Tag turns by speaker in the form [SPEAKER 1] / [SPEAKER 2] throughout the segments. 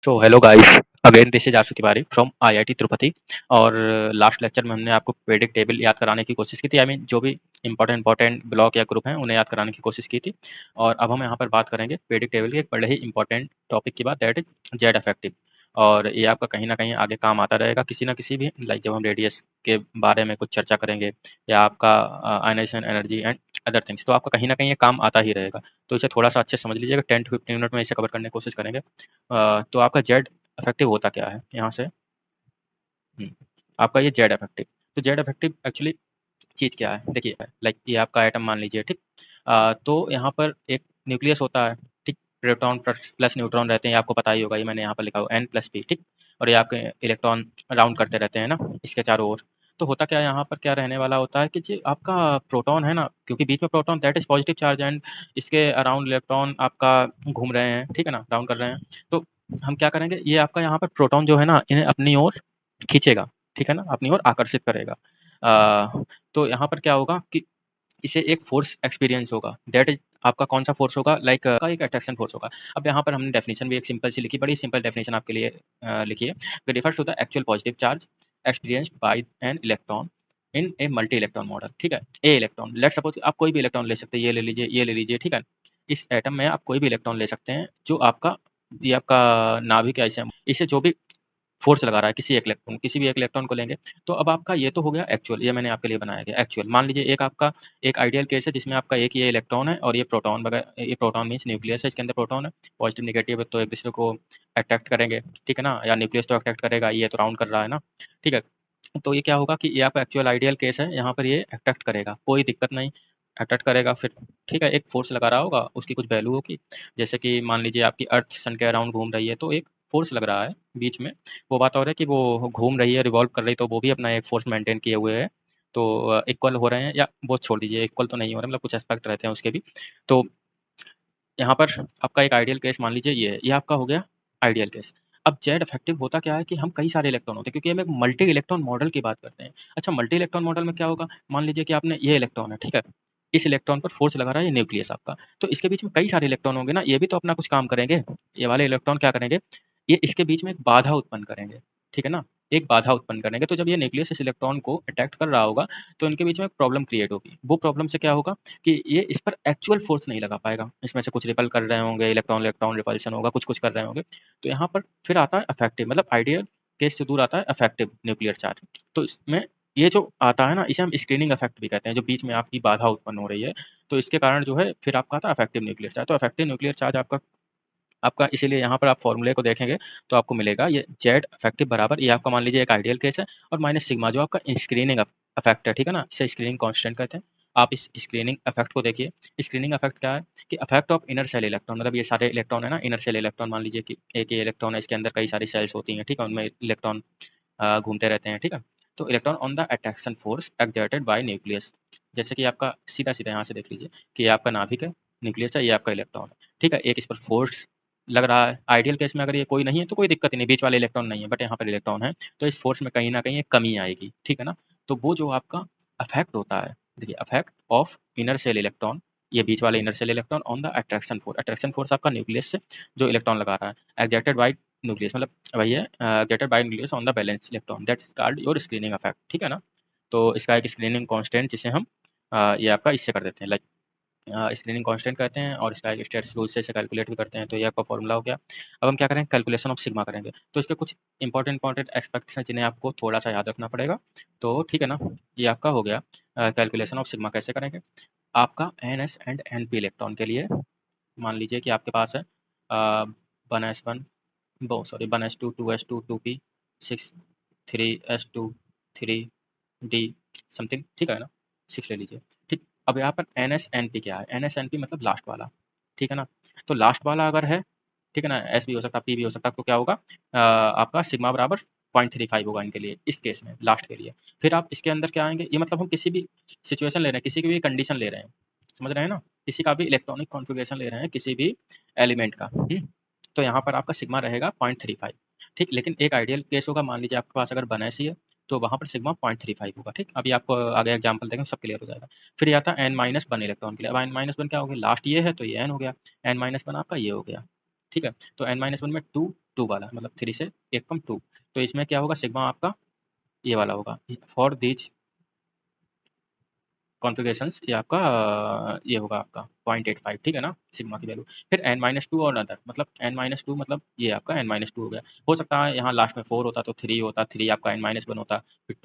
[SPEAKER 1] So hello guys, again this is Ashu Tiwari from IIT Tirupati. और last lecture में हमने आपको पीरियोडिक टेबल याद कराने की कोशिश की थी। आई मीन जो भी इंपॉर्टेंट ब्लॉक या ग्रुप हैं उन्हें याद कराने की कोशिश की थी। और अब हम यहाँ पर बात करेंगे पीरियोडिक टेबल के एक बड़े ही इंपॉर्टेंट टॉपिक की बात, दैट इज जेड इफेक्टिव। और ये आपका कहीं ना कहीं आगे काम आता रहेगा किसी ना किसी भी, लाइक जब हम रेडियस के बारे में कुछ चर्चा करेंगे या आपका ionization energy and other things, तो आपका कहीं ना कहीं ये काम आता ही रहेगा। तो इसे थोड़ा सा अच्छे से समझ लीजिएगा, 10 to 15 मिनट में इसे कवर करने की कोशिश करेंगे। तो आपका जेड इफेक्टिव होता क्या है यहाँ से? आपका ये जेड इफेक्टिव, तो जेड इफेक्टिव एक्चुअली चीज़ क्या है? देखिए, लाइक ये आपका एटम मान लीजिए, ठीक? तो यहाँ पर एक न्यूक्लियस होता है, ठीक? प्रोटॉन प्लस न्यूट्रॉन रहते हैं, ये आपको पता ही होगा, ये मैंने यहाँ पर लिखा हुआ n+p, ठीक? और ये आपके इलेक्ट्रॉन राउंड करते रहते हैं ना इसके चारों ओर। तो होता क्या है यहाँ पर, क्या रहने वाला होता है कि जो आपका प्रोटॉन है ना, क्योंकि बीच में proton that is positive charge and इसके अराउंड इलेक्ट्रॉन आपका घूम रहे हैं, ठीक है ना, राउंड कर रहे हैं। तो हम क्या करेंगे, ये आपका यहाँ पर प्रोटॉन जो है ना, इन्हें अपनी ओर खींचेगा, ठीक है ना, अपनी ओर आकर्षित करेगा। तो यहाँ पर क्या होगा कि इसे एक फ़ोर्स एक्सपीरियंस होगा, दैट इज़ आपका कौन-सा फ़ोर्स होगा, लाइक का एक अट्रैक्शन फ़ोर्स होगा। अब यहाँ पर हमने डेफिनिशन भी एक सिंपल सी लिखी, बड़ी सिंपल डेफिनिशन आपके लिए लिखी है। It refers to the actual positive charge experienced by an electron in a multi electron model, ठीक है? ए इलेक्ट्रॉन, लेट्स सपोज़ आप कोई भी इलेक्ट्रॉन ले सकते हैं, ये ले लीजिए, ये ले लीजिए, ठीक है? इस एटम में आप कोई भी इलेक्ट्रॉन ले सकते हैं, जो आपका ये आपका नाभिक है, इसे जो भी फ़ोर्स लगा रहा है किसी भी एक इलेक्ट्रॉन को लेंगे। तो अब आपका ये तो हो गया एक्चुअल, ये मैंने आपके लिए बनाया गया एक्चुअल। मान लीजिए एक आपका एक आइडियल केस है जिसमें आपका एक ये इलेक्ट्रॉन है और ये प्रोटॉन वगैरह, ये प्रोटॉन मीन्स न्यूक्लियस है, इसके अंदर प्रोटॉन है, पॉजिटिव नेगेटिव है, तो एक दूसरे को अट्रैक्ट करेंगे, ठीक है ना? या न्यूक्लियस तो अट्रैक्ट करेगा, ये तो राउंड कर रहा है ना, ठीक है? तो ये क्या होगा कि ये आपका एक्चुअल आइडियल केस है, यहाँ पर ये अट्रैक्ट करेगा, कोई दिक्कत नहीं, अट्रैक्ट करेगा फिर, ठीक है? एक फ़ोर्स लगा रहा होगा, उसकी कुछ वैल्यू होगी, जैसे कि मान लीजिए आपकी अर्थ सन के अराउंड घूम रही है, तो एक फ़ोर्स लग रहा है बीच में। वो बात और है कि वो घूम रही है, रिवॉल्व कर रही है, तो वो भी अपना एक फ़ोर्स मेंटेन किए हुए है। तो इक्वल हो रहे हैं, या वो छोड़ दीजिए, इक्वल तो नहीं हो रहे, मतलब कुछ एस्पेक्ट रहते हैं उसके भी। तो यहाँ पर आपका एक आइडियल केस मान लीजिए ये है, ये आपका हो गया आइडियल केस। अब जेड इफेक्टिव होता क्या है कि हम कई सारे इलेक्ट्रॉन होते हैं, क्योंकि हम एक मल्टी इलेक्ट्रॉन मॉडल की बात करते हैं। अच्छा, मल्टी इलेक्ट्रॉन मॉडल में क्या होगा, मान लीजिए कि आपने ये इलेक्ट्रॉन है, ठीक है? इस इलेक्ट्रॉन पर फ़ोर्स लगा रहा है ये न्यूक्लियस आपका, तो इसके बीच में कई सारे इलेक्ट्रॉन होंगे ना, ये भी तो अपना कुछ काम करेंगे। ये वाले इलेक्ट्रॉन क्या करेंगे, ये इसके बीच में एक बाधा उत्पन्न करेंगे, ठीक है ना? एक बाधा उत्पन्न करेंगे, तो जब ये न्यूक्लियस इस इलेक्ट्रॉन को अटैक कर रहा होगा, तो इनके बीच में एक प्रॉब्लम क्रिएट होगी। वो प्रॉब्लम से क्या होगा कि ये इस पर एक्चुअल फ़ोर्स नहीं लगा पाएगा। इसमें से कुछ रिपल कर रहे होंगे, इलेक्ट्रॉन-इलेक्ट्रॉन रिपल्शन होगा, कुछ-कुछ कर रहे होंगे। तो यहाँ पर फिर आता है अफेक्टिव, मतलब आइडियल केस से दूर आता है अफेक्टिव न्यूक्लियर चार्ज। तो इसमें ये जो आता है ना, इसे हम स्क्रीनिंग इफेक्ट भी कहते हैं, जो बीच में आपकी बाधा उत्पन्न हो रही है। तो इसके कारण जो है फिर आपका आता है अफेक्टिव न्यूक्लियर चार्ज। तो अफेक्टिव न्यूक्लियर चार्ज आपका आपका इसीलिए यहाँ पर आप फ़ॉर्मूले को देखेंगे तो आपको मिलेगा ये जेड इफेक्टिव बराबर, ये आपका मान लीजिए एक आइडियल केस है, और माइनस सिग्मा जो आपका स्क्रीनिंग इफेक्ट है, ठीक है ना? इसे स्क्रीनिंग कांस्टेंट कहते हैं। आप इस स्क्रीनिंग इफेक्ट को देखिए। स्क्रीनिंग इफेक्ट क्या है कि effect of inner cell electron, मतलब ये सारे इलेक्ट्रॉन है ना, इनर सेल इलेक्ट्रॉन, मान लीजिए कि एक ये इलेक्ट्रॉन है, इसके अंदर कई सारी सेल्स होती हैं, ठीक है? उनमें इलेक्ट्रॉन घूमते रहते हैं, ठीक है? तो electron on the attraction force exerted by nucleus, जैसे कि आपका सीधा-सीधा यहाँ से देख लीजिए कि ये आपका नाभिक है, न्यूक्लियस है, ये आपका इलेक्ट्रॉन है, ठीक है? एक इस पर फोर्स लग रहा है। आइडियल केस में अगर ये कोई नहीं है तो कोई दिक्कत ही नहीं, बीच वाले इलेक्ट्रॉन नहीं है, बट यहाँ पर इलेक्ट्रॉन है, तो इस फोर्स में कहीं न कहीं एक कमी आएगी, ठीक है ना? तो वो जो आपका इफेक्ट होता है, देखिए effect of inner cell electron, ये बीच वाले inner cell electron on the attraction force आपका न्यूक्लियस से जो इलेक्ट्रॉन लगा रहा है, एक्सर्टेड बाय न्यूक्लियस, मतलब वही है, gated bye nucleus on the valence electron, that is called your screening effect, ठीक है ना? तो इसका एक स्क्रीनिंग कांस्टेंट जिसे हम ये आपका इससे कर देते हैं, लाइक स्क्रीनिंग कांस्टेंट कहते हैं, और इसका एक स्टेट्स रूल से इसे कैलकुलेट भी करते हैं, तो ये आपका फॉर्मूला हो गया। अब हम क्या करेंगे, कैलकुलेशन ऑफ सिग्मा करेंगे। तो इसके कुछ इंपॉर्टेंट एस्पेक्ट्स हैं जिन्हें आपको थोड़ा-सा याद रखना पड़ेगा। तो ठीक है ना? ये आपका हो गया कैलकुलेशन ऑफ सिग्मा कैसे करेंगे? आपका एनएस एंड एनपी इलेक्ट्रॉन के लिए मान लीजिए कि आपके पास है 1s1, वो sorry 1s2, 2s2, 2p, 6, 3s2, 3d something, ठीक है ना? 6 ले लीजिए, ठीक। अब यहाँ पर NS-NP क्या है? NS-NP मतलब लास्ट वाला, ठीक है ना? तो लास्ट वाला अगर है, ठीक है ना? S भी हो सकता है, P भी हो सकता है, तो क्या होगा आपका सिग्मा बराबर 0.35 होगा इनके लिए, इस केस में, लास्ट के लिए। फिर आप इसके अंदर क्या आएँगे, ये मतलब हम किसी भी सिचुएशन ले रहे हैं, किसी की भी कंडीशन ले रहे हैं, समझ रहे हैं ना? किसी का भी इलेक्ट्रॉनिक कॉन्फ़िगरेशन ले रहे हैं, किसी भी एलिमेंट का, तो यहाँ पर आपका सिग्मा रहेगा 0.35, ठीक। लेकिन एक आइडियल केस होगा, मान लीजिए आपके पास अगर 1s ही है, तो वहाँ पर सिग्मा 0.35 होगा, ठीक। अभी आपको आगे एग्जांपल देंगे सब क्लियर हो जाएगा। फिर ये आता है n-1 इलेक्ट्रॉन के लिए। अब n-1 क्या हो गया, लास्ट ये है तो ये n हो गया, n-1 आपका ये हो गया, ठीक है। तो n-1 में 2 2 वाला मतलब 3 से 1 कम 2, तो इसमें क्या होगा सिग्मा आपका ये वाला होगा। फॉर दीज कॉन्फ़िगरेशंस ये आपका ये होगा आपका 0.85, ठीक है ना, सिग्मा की वैल्यू। फिर n-2 और अदर मतलब n-2 मतलब ये आपका n-2 हो गया। हो सकता है यहाँ लास्ट में 4 होता तो 3 होता, 3 आपका n-1 होता, फिर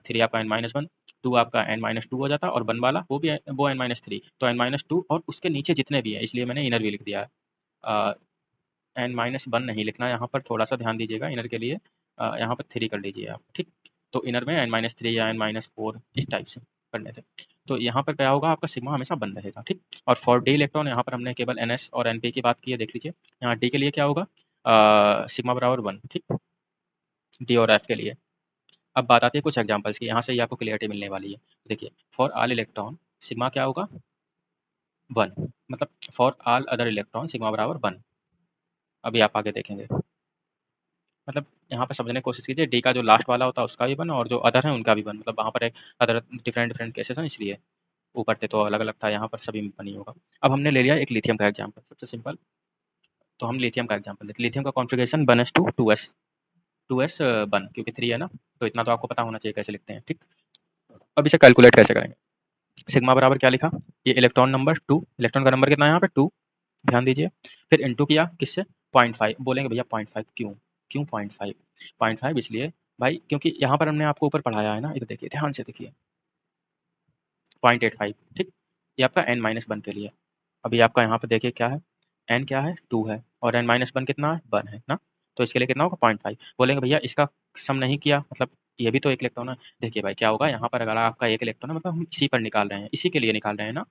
[SPEAKER 1] 3 आपका n-1, 2 आपका n-2 हो जाता और 1 वाला वो भी वो n-3, तो n-2 और उसके नीचे जितने भी हैं, इसलिए मैंने इनर भी लिख दिया है। n-1 नहीं लिखना है यहाँ पर, थोड़ा-सा ध्यान दीजिएगा इनर के लिए। यहाँ पर 3 कर लीजिए आप, ठीक। तो इनर में n-3 या n-4 इस टाइप से करने थे। तो यहाँ पर क्या होगा आपका सिग्मा हमेशा 1 रहेगा, ठीक। और फॉर डी इलेक्ट्रॉन यहाँ पर हमने केवल ns और np की बात की है, देख लीजिए। यहाँ डी के लिए क्या होगा सिग्मा बराबर 1, ठीक, डी और एफ के लिए। अब बात आती है कुछ एग्जांपल्स की, यहाँ से ही आपको क्लियरिटी मिलने वाली है। देखिए फॉर ऑल इलेक्ट्रॉन सिग्मा क्या होगा 1, मतलब for all other electron sigma बराबर 1। अभी आप आगे देखेंगे, मतलब यहाँ पे समझने की कोशिश कीजिए, डी का जो लास्ट वाला होता है उसका भी 1 और जो अदर है उनका भी 1, मतलब वहाँ पर एक अदर डिफरेंट डिफरेंट केसेस हैं इसलिए। ऊपर थे तो अलग-अलग था, यहाँ पर सभी में 1 ही होगा। अब हमने ले लिया एक लिथियम का एग्जांपल, सबसे सिंपल। तो हम लिथियम का एग्जांपल लेते हैं। लिथियम का कॉन्फ़िगरेशन 1s2 2s 2s 1 क्योंकि 3 है ना, तो इतना तो आपको पता होना चाहिए कैसे लिखते हैं, ठीक। अब इसे कैलकुलेट कैसे करेंगे? सिग्मा बराबर क्या लिखा? ये इलेक्ट्रॉन नंबर 2, इलेक्ट्रॉन का नंबर कितना है यहाँ पे 2, ध्यान दीजिए। फिर इनटू किया किससे 0.5, बोलेंगे भैया 0.5 क्यों? क्यों 0.5? 0.5 इसलिए भाई क्योंकि यहाँ पर हमने आपको ऊपर पढ़ाया है ना, इधर देखिए ध्यान से देखिए 0.85, ठीक। ये आपका n-1 के लिए। अभी आपका यहाँ पे देखिए क्या है, n क्या है 2 है और n-1 कितना है 1 है ना, तो इसके लिए कितना होगा 0.5। बोलेंगे भैया इसका सम नहीं किया, मतलब ये भी तो एक इलेक्ट्रॉन है। देखिए भाई क्या होगा यहाँ पर, अगर आपका एक इलेक्ट्रॉन है मतलब हम इसी पर निकाल रहे हैं, इसी के लिए निकाल रहे हैं ना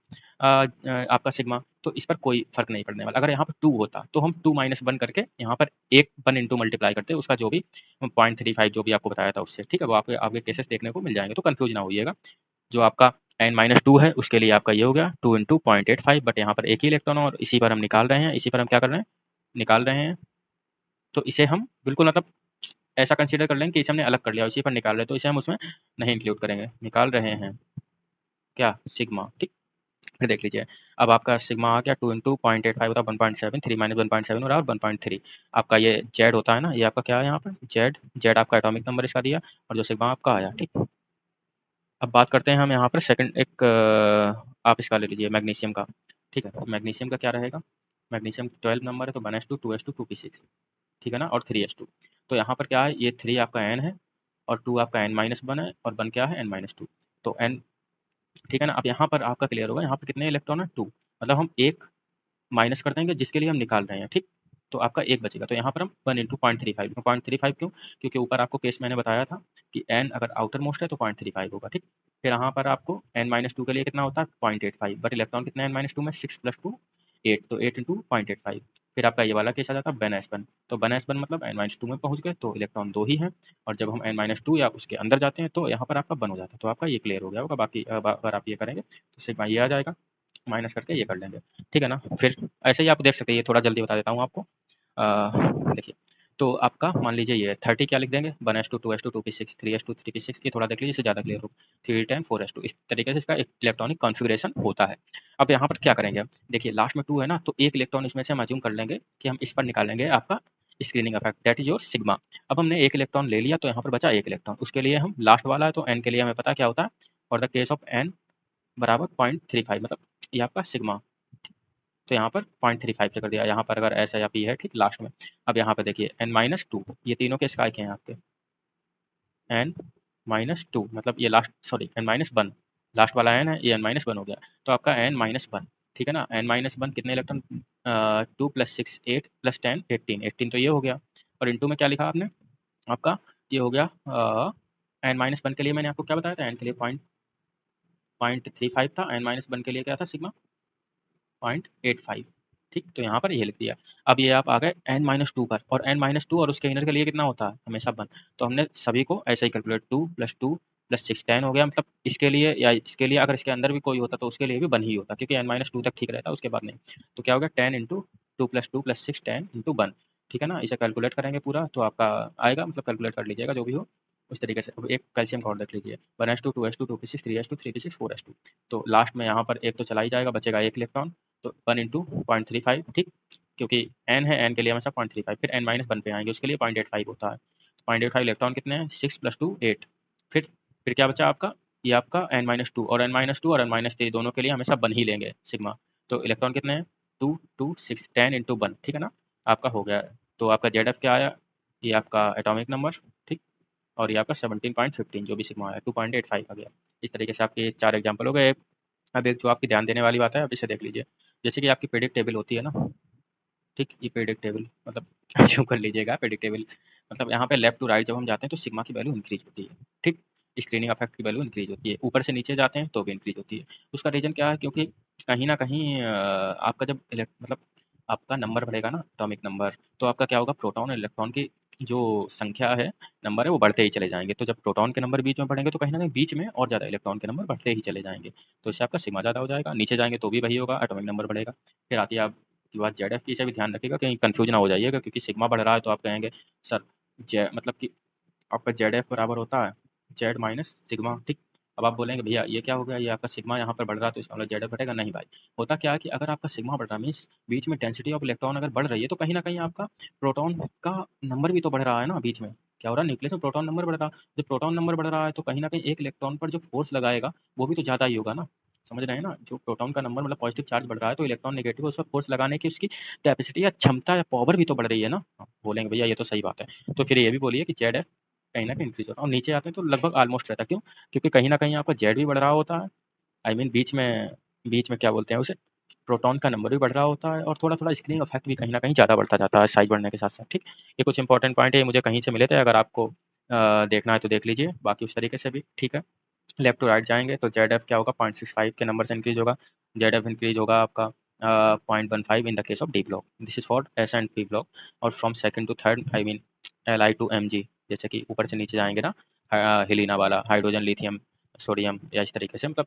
[SPEAKER 1] आपका सिग्मा, तो इस पर कोई फर्क नहीं पड़ने वाला। अगर यहाँ पर 2 होता तो हम 2-1 करके यहाँ पर एक 1 इंटू मल्टीप्लाई करते, उसका जो भी 0.35 जो भी आपको बताया था उससे, ठीक है। वो आपके आगे केसेस देखने को मिल जाएंगे, तो कंफ्यूज ना होइएगा। जो आपका n-2 है उसके लिए आपका ये हो गया 2 इंटू 0.85, बट यहाँ पर एक ही इलेक्ट्रॉन और इसी पर हम निकाल रहे हैं, इसी पर हम क्या कर रहे हैं निकाल रहे हैं। तो इसे हम बिल्कुल मतलब ऐसा कंसीडर कर लेंगे कि इसे हमने अलग कर लिया, इसी पर निकाल रहे हैं, तो इसे हम उसमें नहीं इंक्लूड करेंगे, निकाल रहे हैं क्या सिग्मा, ठीक। फिर देख लीजिए, अब आपका सिग्मा आ गया 2 इंटू 0.85 होता है 1.7, 3 माइनस 1.7 और 1.3। आपका ये जेड होता है ना, ये आपका क्या है यहाँ पर जेड, जेड आपका एटॉमिक नंबर इसका दिया और जो सिग्मा आपका आया, ठीक। अब बात करते हैं हम यहाँ पर सेकंड एक आप इसका ले लीजिए मैग्नीशियम का, ठीक है। मैग्नीशियम का क्या रहेगा, मैग्नीशियम 12 नंबर है तो 1s2 2s2 2p6, ठीक है ना, और 3s2। तो यहाँ पर क्या है, ये 3 आपका n है और 2 आपका n-1 है और 1 क्या है n-2, तो n, ठीक है ना। अब यहाँ पर आपका क्लियर होगा, यहाँ पर कितने इलेक्ट्रॉन है 2, मतलब हम एक माइनस कर देंगे जिसके लिए हम निकाल रहे हैं, ठीक। तो आपका 1 बचेगा, तो यहाँ पर हम 1 इंटू 0.35, 0.35 क्यों? क्योंकि ऊपर आपको केस मैंने बताया था कि n अगर आउटर मोस्ट है तो 0.35 होगा, ठीक। फिर यहाँ पर आपको n-2 के लिए कितना होता है 0.85, बट इलेक्ट्रॉन कितने हैं n-2 में 6 + 2 8, तो 8 इंटू 0.85। फिर आपका ये वाला केस आ जाता है 1s1, तो 1s1 मतलब n-2 में पहुँच गए तो इलेक्ट्रॉन 2 ही हैं, और जब हम n-2 या उसके अंदर जाते हैं तो यहाँ पर आपका 1 हो जाता है, तो आपका ये क्लियर हो गया होगा। बाकी अगर आप ये करेंगे तो सिग्मा ये आ जाएगा, माइनस करके ये कर लेंगे, ठीक है ना। फिर ऐसे ही आप देख सकते हैं, ये थोड़ा जल्दी बता देता हूँ आपको। देखिए, तो आपका मान लीजिए ये 30 क्या लिख देंगे 1s2 2s2 2p6 3s2 3p6, ये थोड़ा देख लीजिए इससे ज़्यादा क्लियर हो, 3 10 4s2, इस तरीके से इसका एक इलेक्ट्रॉनिक कॉन्फ़िगरेशन होता है। अब यहाँ पर क्या करेंगे, देखिए लास्ट में 2 है ना, तो एक इलेक्ट्रॉन इसमें से हम अज़्यूम कर लेंगे कि हम इस पर निकालेंगे आपका screening effect, that is your sigma. अब हमने एक इलेक्ट्रॉन ले लिया तो यहाँ पर बचा एक इलेक्ट्रॉन, उसके लिए हम लास्ट वाला है तो n के लिए हमें पता क्या होता है, for the case of n बराबर 0.35 मतलब ये आपका सिग्मा, तो यहाँ पर 0.35 से कर दिया, यहाँ पर अगर एस है या पी है, ठीक लास्ट में। अब यहाँ पे देखिए n-2 ये तीनों के स्काई के हैं आपके, n-2 मतलब ये लास्ट सॉरी n-1 लास्ट वाला n है, ये n-1 हो गया, तो आपका n-1, ठीक है ना। n-1 कितने इलेक्ट्रॉन 2 + 6 8 + 10 18, 18 तो ये हो गया, और इनटू में क्या लिखा आपने, आपका ये हो गया n-1 के लिए मैंने आपको क्या बताया था, n के लिए 0.35 था, n-1 के लिए क्या था सिग्मा 0.85, ठीक। तो यहाँ पर ये लिख दिया। अब ये आप आ गए n-2 पर, और n-2 और उसके इनर के लिए कितना होता है हमेशा 1, तो हमने सभी को ऐसे ही कैलकुलेट 2 + 2 + 6 10 हो गया, मतलब इसके लिए या इसके लिए अगर इसके अंदर भी कोई होता तो उसके लिए भी 1 ही होता, क्योंकि n-2 तक ठीक रहता है उसके बाद नहीं। तो क्या हो गया 10 इंटू 2 + 2 + 6 10 इंटू 1, ठीक है ना। इसे कैलकुलेट करेंगे पूरा तो आपका आएगा, मतलब कैलकुलेट कर लीजिएगा जो भी हो, उस तरीके से अब एक कैल्शियम का और देख लीजिए 1s2 2s2 2p6 3s2 3p6 4s2 तो लास्ट में यहाँ पर एक तो चला ही जाएगा, बचेगा एक इलेक्ट्रॉन, तो 1 इंटू 0.35 ठीक, क्योंकि n है, n के लिए हमेशा 0.35, फिर n माइनस 1 पे आएंगे, उसके लिए 0.85 होता है। 0.85 इलेक्ट्रॉन कितने हैं, 6 + 2 8। फिर क्या बचा आपका, ये आपका n-2 और n-2 और n-3 दोनों के लिए हमेशा 1 ही लेंगे सिग्मा। तो इलेक्ट्रॉन कितने हैं, 2 2 6 10 इंटू 1, ठीक है ना, आपका हो गया। तो आपका जेड एफ क्या आया, ये आपका एटॉमिक नंबर, ठीक, और ये आपका 17.15 जो भी सिग्मा आया 2.85 आ गया। इस तरीके से आपके 4 एग्जाम्पल हो गए। अब एक जो आपकी ध्यान देने वाली बात है, अब इसे देख लीजिए। जैसे कि आपकी प्रेडिक्ट टेबल होती है ना, ठीक, ये प्रेडिक्ट टेबल मतलब जो कर लीजिएगा प्रेडिक्ट टेबल, मतलब यहाँ पे लेफ्ट टू राइट जब हम जाते हैं तो सिग्मा की वैल्यू इंक्रीज होती है, ठीक, स्क्रीनिंग इफेक्ट की वैल्यू इंक्रीज होती है। ऊपर से नीचे जाते हैं तो भी इंक्रीज होती है। उसका रीजन क्या है, क्योंकि कहीं ना कहीं आपका जब मतलब आपका नंबर बढ़ेगा ना, एटॉमिक नंबर, तो आपका क्या होगा, प्रोटॉन और इलेक्ट्रॉन की जो संख्या है, नंबर है, वो बढ़ते ही चले जाएंगे। तो जब प्रोटॉन के नंबर बीच में बढ़ेंगे तो कहीं ना कहीं बीच में और ज़्यादा इलेक्ट्रॉन के नंबर बढ़ते ही चले जाएंगे, तो इससे आपका सिग्मा ज़्यादा हो जाएगा। नीचे जाएंगे तो भी वही होगा, एटॉमिक नंबर बढ़ेगा। फिर आती है आपकी बात जेड एफ की, इसे भी ध्यान रखिएगा कहीं कंफ्यूज ना हो जाइएगा, क्योंकि सिग्मा बढ़ रहा है तो आप कहेंगे सर जे मतलब कि आपका जेड एफ बराबर होता है जेड माइनस सिग्मा, ठीक। अब आप बोलेंगे भैया ये क्या हो गया, ये आपका सिग्मा यहाँ पर बढ़ रहा है तो इसका मतलब जेड एफ बढ़ेगा, नहीं भाई। होता क्या है कि अगर आपका सिग्मा बढ़ रहा है मीन्स बीच में डेंसिटी ऑफ इलेक्ट्रॉन अगर बढ़ रही है, तो कहीं ना कहीं आपका प्रोटॉन का नंबर भी तो बढ़ रहा है ना, बीच में क्या हो रहा है, न्यूक्लियस में प्रोटॉन नंबर बढ़ रहा है। जब प्रोटॉन नंबर बढ़ रहा है तो कहीं ना कहीं एक इलेक्ट्रॉन पर जो फोर्स लगाएगा वो भी तो ज़्यादा ही होगा ना, समझ रहे हैं ना। जो प्रोटॉन का नंबर मतलब पॉजिटिव चार्ज बढ़ रहा है तो इलेक्ट्रॉन नेगेटिव, उस पर फोर्स लगाने की उसकी कैपेसिटी या क्षमता या पावर भी तो बढ़ रही है ना। बोलेंगे भैया ये तो सही बात है, तो फिर ये भी बोलिए कि जेड कहीं न कहीं इंक्रीज़ हो रहा है, और नीचे आते हैं तो लगभग ऑलमोस्ट रहता है। क्यों? क्योंकि कहीं न कहीं आपका जेड भी बढ़ रहा होता है, आई मीन बीच में क्या बोलते हैं उसे, प्रोटॉन का नंबर भी बढ़ रहा होता है, और थोड़ा-थोड़ा स्क्रीनिंग इफेक्ट भी कहीं न कहीं ज़्यादा बढ़ता जाता है साइज़ बढ़ने के साथ-साथ, ठीक? ये कुछ इंपॉर्टेंट पॉइंट है, ये मुझे कहीं से मिले थे, अगर आपको देखना है तो देख लीजिए, बाकी उस तरीके से भी ठीक है। लेफ्ट टू राइट जाएँगे तो जेड-एफ क्या होगा, 0.65 के नंबर से इंक्रीज़ होगा। जेड-एफ इंक्रीज़ होगा आपका 0.15 in the case of D block, this is for S and P block. और from second to third I mean L to M जैसे कि ऊपर से नीचे जाएँगे ना, हेलिना वाला हाइड्रोजन, लिथियम, सोडियम या इस तरीके से, मतलब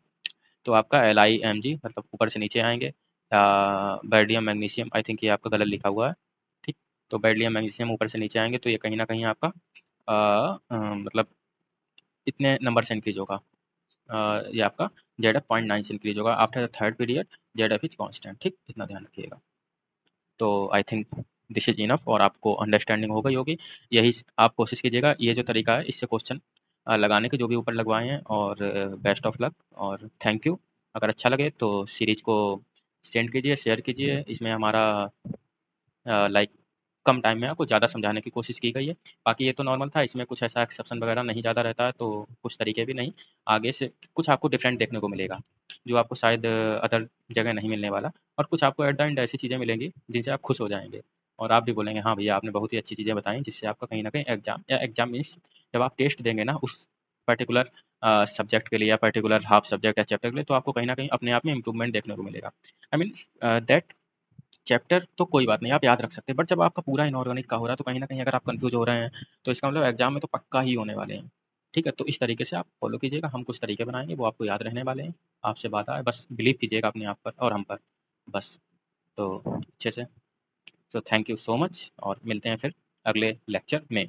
[SPEAKER 1] तो आपका LiMg मतलब ऊपर से नीचे आएँगे। बेरिलियम, मैग्नीशियम, आई थिंक ये आपका गलत लिखा हुआ है, ठीक? तो बेरिलियम, मैग्नीशियम ऊपर से नीचे आएँगे तो ये कहीं न कहीं आपका मतलब इतने नंबर से इंक्रीज़ होगा। ये आपका जेड एफ 0.9 से इंक्रीज होगा। After the third period Z F is constant, ठीक, इतना ध्यान रखिएगा। तो I think this is enough, और आपको अंडरस्टैंडिंग हो गई होगी। यही आप कोशिश कीजिएगा, ये जो तरीका है इससे क्वेश्चन लगाने के जो भी ऊपर लगवाए हैं, और बेस्ट ऑफ लक और थैंक यू। अगर अच्छा लगे तो सीरीज को सेंड कीजिए, शेयर कीजिए। इसमें हमारा लाइक कम टाइम में आपको ज़्यादा समझाने की कोशिश की गई है। बाकी ये तो नॉर्मल था, इसमें कुछ ऐसा एक्सेप्शन वगैरह नहीं ज़्यादा रहता है, तो कुछ तरीके भी नहीं, आगे से कुछ आपको डिफरेंट देखने को मिलेगा, जो आपको शायद अदर जगह नहीं मिलने वाला। और कुछ आपको एट द एंड ऐसी चीज़ें मिलेंगी जिनसे आप खुश हो जाएँगे, और आप भी बोलेंगे हाँ भैया आपने बहुत ही अच्छी चीज़ें बताई, जिससे आपका कहीं न कहीं एग्ज़ाम मीन्स जब आप टेस्ट देंगे ना उस पर्टिकुलर सब्जेक्ट के लिए या पर्टिकुलर हाफ सब्जेक्ट या चैप्टर के लिए, तो आपको कहीं न कहीं अपने आप में इम्प्रूवमेंट देखने को मिलेगा। आई मीन दैट चैप्टर तो कोई बात नहीं, आप याद रख सकते हैं, बट जब आपका पूरा इनऑर्गेनिक का हो रहा है, तो कहीं न कहीं अगर आप कन्फ्यूज़ हो रहे हैं, तो इसका मतलब एग्ज़ाम में तो पक्का ही होने वाले हैं। ठीक है? तो इस तरीके से आप फ़ॉलो कीजिएगा, हम कुछ तरीके बनाएँगे, वो आपको याद रहने वाले हैं। आपसे बात आए, बस बिलीव कीजिएगा अपने आप पर और हम पर, बस। तो अच्छे से, तो थैंक यू सो मच, और मिलते हैं फिर अगले लेक्चर में।